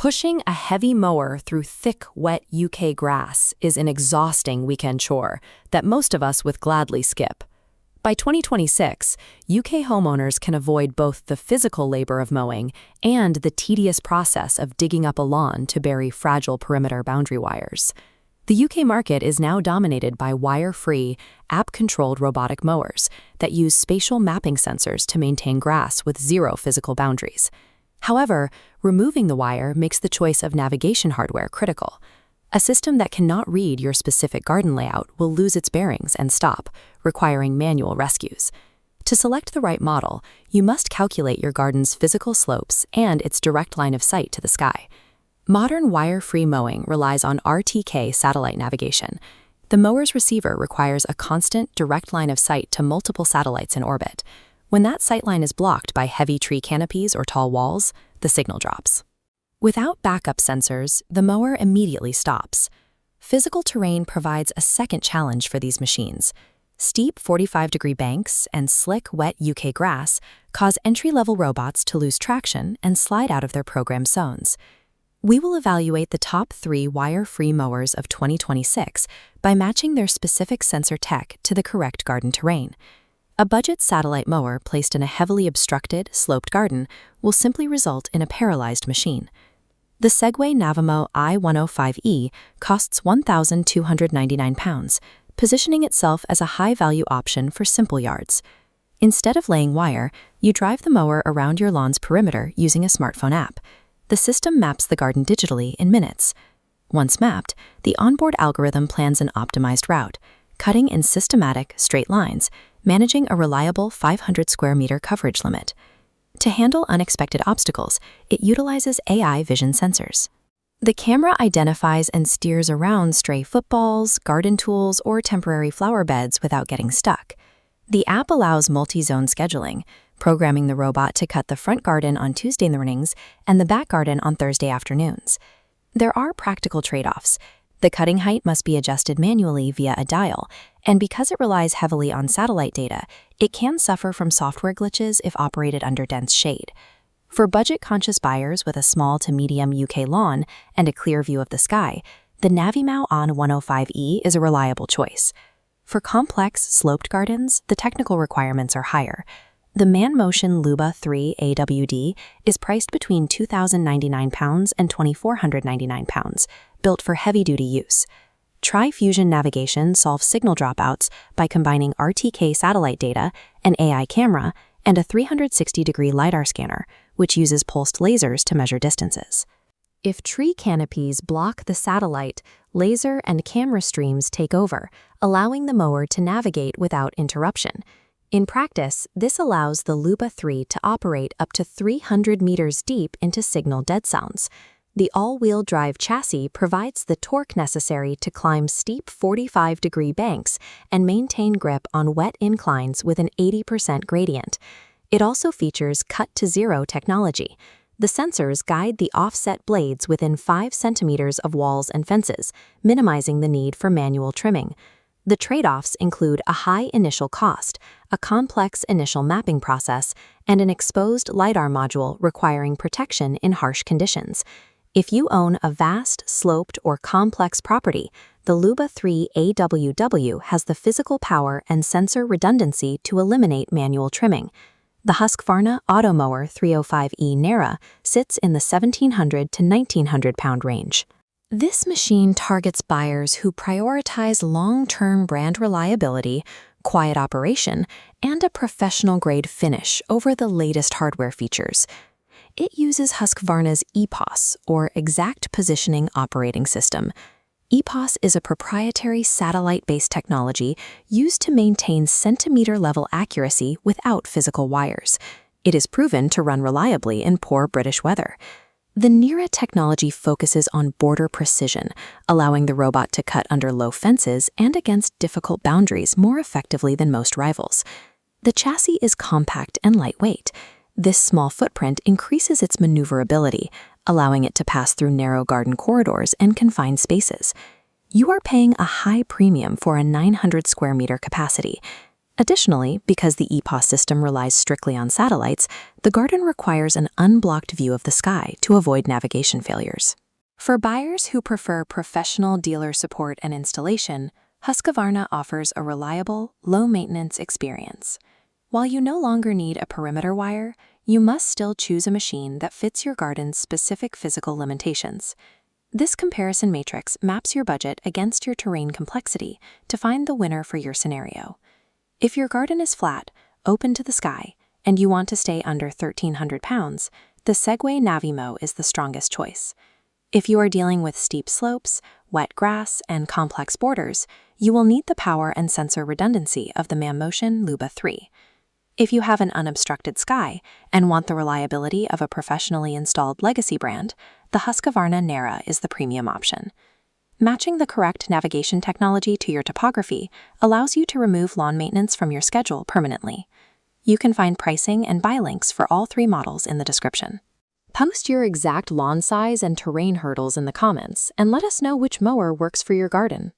Pushing a heavy mower through thick, wet UK grass is an exhausting weekend chore that most of us would gladly skip. By 2026, UK homeowners can avoid both the physical labor of mowing and the tedious process of digging up a lawn to bury fragile perimeter boundary wires. The UK market is now dominated by wire-free, app-controlled robotic mowers that use spatial mapping sensors to maintain grass with zero physical boundaries. However, removing the wire makes the choice of navigation hardware critical. A system that cannot read your specific garden layout will lose its bearings and stop, requiring manual rescues. To select the right model, you must calculate your garden's physical slopes and its direct line of sight to the sky. Modern wire-free mowing relies on RTK satellite navigation. The mower's receiver requires a constant, direct line of sight to multiple satellites in orbit. When that sightline is blocked by heavy tree canopies or tall walls, the signal drops. Without backup sensors, the mower immediately stops. Physical terrain provides a second challenge for these machines. Steep 45-degree banks and slick, wet UK grass cause entry-level robots to lose traction and slide out of their programmed zones. We will evaluate the top 3 wire-free mowers of 2026 by matching their specific sensor tech to the correct garden terrain. A budget satellite mower placed in a heavily obstructed, sloped garden will simply result in a paralyzed machine. The Segway Navimo i105E costs £1,299, positioning itself as a high-value option for simple yards. Instead of laying wire, you drive the mower around your lawn's perimeter using a smartphone app. The system maps the garden digitally in minutes. Once mapped, the onboard algorithm plans an optimized route, cutting in systematic, straight lines, managing a reliable 500 square meter coverage limit. To handle unexpected obstacles, it utilizes AI vision sensors. The camera identifies and steers around stray footballs, garden tools, or temporary flower beds without getting stuck. The app allows multi-zone scheduling, programming the robot to cut the front garden on Tuesday mornings and the back garden on Thursday afternoons. There are practical trade-offs. The cutting height must be adjusted manually via a dial, and because it relies heavily on satellite data, it can suffer from software glitches if operated under dense shade. For budget-conscious buyers with a small to medium UK lawn and a clear view of the sky, the Navimo i105E is a reliable choice. For complex, sloped gardens, the technical requirements are higher. The ManMotion Luba 3 AWD is priced between £2,099 and £2,499, built for heavy-duty use. Tri-Fusion navigation solves signal dropouts by combining RTK satellite data, an AI camera, and a 360-degree LiDAR scanner, which uses pulsed lasers to measure distances. If tree canopies block the satellite, laser and camera streams take over, allowing the mower to navigate without interruption. In practice, this allows the Luba 3 to operate up to 300 meters deep into signal dead zones. The all-wheel drive chassis provides the torque necessary to climb steep 45-degree banks and maintain grip on wet inclines with an 80% gradient. It also features cut-to-zero technology. The sensors guide the offset blades within 5 centimeters of walls and fences, minimizing the need for manual trimming. The trade-offs include a high initial cost, a complex initial mapping process, and an exposed LiDAR module requiring protection in harsh conditions. If you own a vast, sloped, or complex property, the Luba 3 AWW has the physical power and sensor redundancy to eliminate manual trimming. The Husqvarna Automower 305E Nera sits in the 1,700 to 1,900 pound range. This machine targets buyers who prioritize long-term brand reliability, quiet operation, and a professional-grade finish over the latest hardware features. It uses Husqvarna's EPOS, or Exact Positioning Operating System. EPOS is a proprietary satellite-based technology used to maintain centimeter-level accuracy without physical wires. It is proven to run reliably in poor British weather. The Nera technology focuses on border precision, allowing the robot to cut under low fences and against difficult boundaries more effectively than most rivals. The chassis is compact and lightweight. This small footprint increases its maneuverability, allowing it to pass through narrow garden corridors and confined spaces. You are paying a high premium for a 900 square meter capacity. Additionally, because the EPOS system relies strictly on satellites, the garden requires an unblocked view of the sky to avoid navigation failures. For buyers who prefer professional dealer support and installation, Husqvarna offers a reliable, low-maintenance experience. While you no longer need a perimeter wire, you must still choose a machine that fits your garden's specific physical limitations. This comparison matrix maps your budget against your terrain complexity to find the winner for your scenario. If your garden is flat, open to the sky, and you want to stay under 1,300 pounds, the Segway Navimo is the strongest choice. If you are dealing with steep slopes, wet grass, and complex borders, you will need the power and sensor redundancy of the Mammotion Luba 3. If you have an unobstructed sky and want the reliability of a professionally installed legacy brand, the Husqvarna Nera is the premium option. Matching the correct navigation technology to your topography allows you to remove lawn maintenance from your schedule permanently. You can find pricing and buy links for all 3 models in the description. Post your exact lawn size and terrain hurdles in the comments and let us know which mower works for your garden.